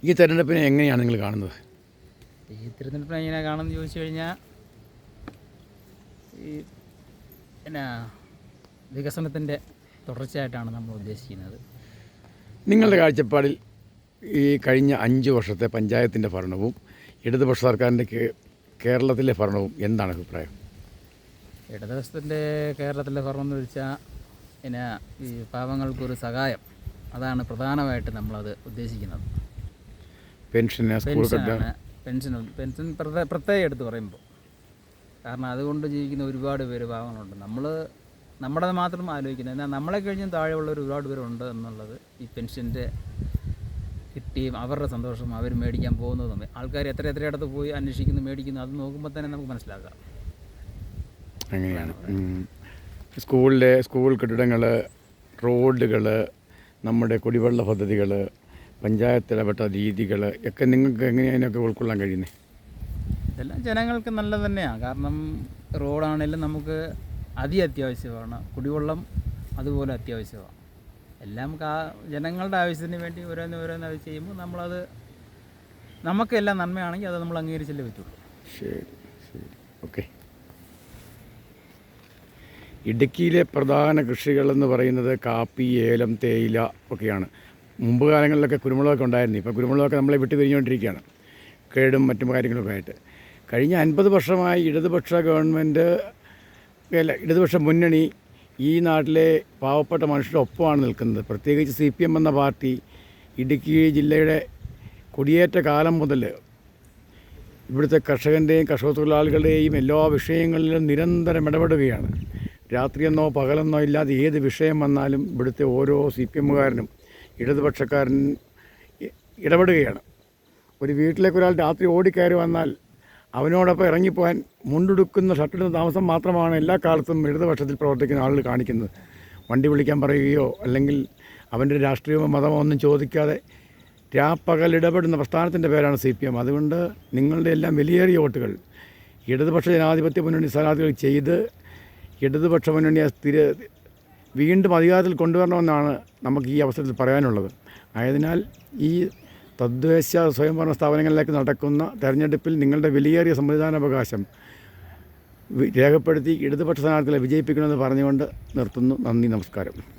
ഈ തെരഞ്ഞെടുപ്പിനെ എങ്ങനെയാണ് നിങ്ങൾ കാണുന്നത്? ഈ തിരഞ്ഞെടുപ്പിനെ എങ്ങനെ കാണുമെന്ന് ചോദിച്ചു കഴിഞ്ഞാൽ ഈ പിന്നെ വികസനത്തിൻ്റെ തുടർച്ചയായിട്ടാണ് നമ്മൾ ഉദ്ദേശിക്കുന്നത്. നിങ്ങളുടെ കാഴ്ചപ്പാടിൽ ഈ കഴിഞ്ഞ 5 വർഷത്തെ പഞ്ചായത്തിൻ്റെ ഭരണവും ഇടതുപക്ഷ സർക്കാരിൻ്റെ കേരളത്തിലെ ഭരണവും എന്താണ് അഭിപ്രായം? ഇടതുപക്ഷത്തിൻ്റെ കേരളത്തിലെ ഭരണം എന്ന് വെച്ചാൽ പിന്നെ ഈ പാവങ്ങൾക്കൊരു സഹായം, അതാണ് പ്രധാനമായിട്ട് നമ്മളത് ഉദ്ദേശിക്കുന്നത്. പെൻഷൻ പ്രത്യേകം എടുത്ത് പറയുമ്പോൾ, കാരണം അതുകൊണ്ട് ജീവിക്കുന്ന ഒരുപാട് പേര് പാവങ്ങളുണ്ട്. നമ്മുടെ മാത്രം ആലോചിക്കുന്നത്, എന്നാൽ നമ്മളെ കഴിഞ്ഞും താഴെയുള്ളവർ ഒരുപാട് പേരുണ്ട് എന്നുള്ളത് ഈ പെൻഷൻ്റെ കിട്ടിയും അവരുടെ സന്തോഷം അവർ മേടിക്കാൻ പോകുന്നതും ആൾക്കാർ എത്ര ഇടത്ത് പോയി അന്വേഷിക്കുന്നു, മേടിക്കുന്നു, അത് നോക്കുമ്പോൾ തന്നെ നമുക്ക് മനസ്സിലാക്കാം. അങ്ങനെയാണ്. സ്കൂൾ കെട്ടിടങ്ങൾ, റോഡുകൾ, നമ്മുടെ കുടിവെള്ള പദ്ധതികൾ, പഞ്ചായത്ത് ഇടപെട്ട രീതികൾ ഒക്കെ നിങ്ങൾക്ക് എങ്ങനെയാണ് അതിനൊക്കെ ഉൾക്കൊള്ളാൻ കഴിയുന്നത്? ഇതെല്ലാം ജനങ്ങൾക്ക് നല്ലത് തന്നെയാണ്. കാരണം റോഡാണെങ്കിലും നമുക്ക് അത്യാവശ്യമാണ്, കുടിവെള്ളം അതുപോലെ അത്യാവശ്യമാണ്. എല്ലാം ജനങ്ങളുടെ ആവശ്യത്തിന് വേണ്ടി ഓരോന്ന് അത് ചെയ്യുമ്പോൾ നമ്മളത് നമുക്കെല്ലാം നന്മയാണെങ്കിൽ അത് നമ്മൾ അംഗീകരിച്ചല്ലേ പറ്റുള്ളൂ. ശരി, ഓക്കെ. ഇടുക്കിയിലെ പ്രധാന കൃഷികളെന്ന് പറയുന്നത് കാപ്പി, ഏലം, തേയില ഒക്കെയാണ്. മുമ്പ് കാലങ്ങളിലൊക്കെ കുരുമുളകൊക്കെ ഉണ്ടായിരുന്നു. ഇപ്പോൾ കുരുമുളകൊക്കെ നമ്മളെ വിട്ട് പിരിഞ്ഞുകൊണ്ടിരിക്കുകയാണ്, കേടും മറ്റും കാര്യങ്ങളൊക്കെ ആയിട്ട്. കഴിഞ്ഞ 50 വർഷമായി ഇടതുപക്ഷ മുന്നണി ഈ നാട്ടിലെ പാവപ്പെട്ട മനുഷ്യരുടെ ഒപ്പമാണ് നിൽക്കുന്നത്. പ്രത്യേകിച്ച് CPM എന്ന പാർട്ടി ഇടുക്കി ജില്ലയുടെ കുടിയേറ്റ കാലം മുതൽ ഇവിടുത്തെ കർഷകൻ്റെയും കർഷക തൊഴിലാളികളുടെയും എല്ലാ വിഷയങ്ങളിലും നിരന്തരം ഇടപെടുകയാണ്. രാത്രിയെന്നോ പകലെന്നോ ഇല്ലാതെ ഏത് വിഷയം വന്നാലും ഇവിടുത്തെ ഓരോ CPMകാരനും ഇടതുപക്ഷക്കാരൻ ഇടപെടുകയാണ്. ഒരു വീട്ടിലേക്ക് ഒരാൾ രാത്രി ഓടിക്കയറി വന്നാൽ അവനോടൊപ്പം ഇറങ്ങിപ്പോകാൻ മുണ്ടെടുക്കുന്ന ഷർട്ടിടുന്ന താമസം മാത്രമാണ് എല്ലാ കാലത്തും ഇടതുപക്ഷത്തിൽ പ്രവർത്തിക്കുന്ന ആളുകൾ കാണിക്കുന്നത്. വണ്ടി വിളിക്കാൻ പറയുകയോ അല്ലെങ്കിൽ അവൻ്റെ രാഷ്ട്രീയമോ മതമോ ഒന്നും ചോദിക്കാതെ രാപ്പകൽ ഇടപെടുന്ന പ്രസ്ഥാനത്തിൻ്റെ പേരാണ് CPM. അതുകൊണ്ട് നിങ്ങളുടെ എല്ലാം വിലയേറിയ വോട്ടുകൾ ഇടതുപക്ഷ ജനാധിപത്യ മുന്നണി സ്ഥാനാർത്ഥികൾ ചെയ്ത് ഇടതുപക്ഷ മുന്നണിയെ വീണ്ടും അധികാരത്തിൽ കൊണ്ടുവരണമെന്നാണ് നമുക്ക് ഈ അവസരത്തിൽ പറയാനുള്ളത്. ആയതിനാൽ ഈ തദ്ദേശ സ്വയംഭരണ സ്ഥാപനങ്ങളിലേക്ക് നടക്കുന്ന തെരഞ്ഞെടുപ്പിൽ നിങ്ങളുടെ വിലയേറിയ സമ്മതിദാനാവകാശം രേഖപ്പെടുത്തി ഇടതുപക്ഷ സ്ഥാനാർത്ഥികളെ വിജയിപ്പിക്കണമെന്ന് പറഞ്ഞുകൊണ്ട് നിർത്തുന്നു. നന്ദി, നമസ്കാരം.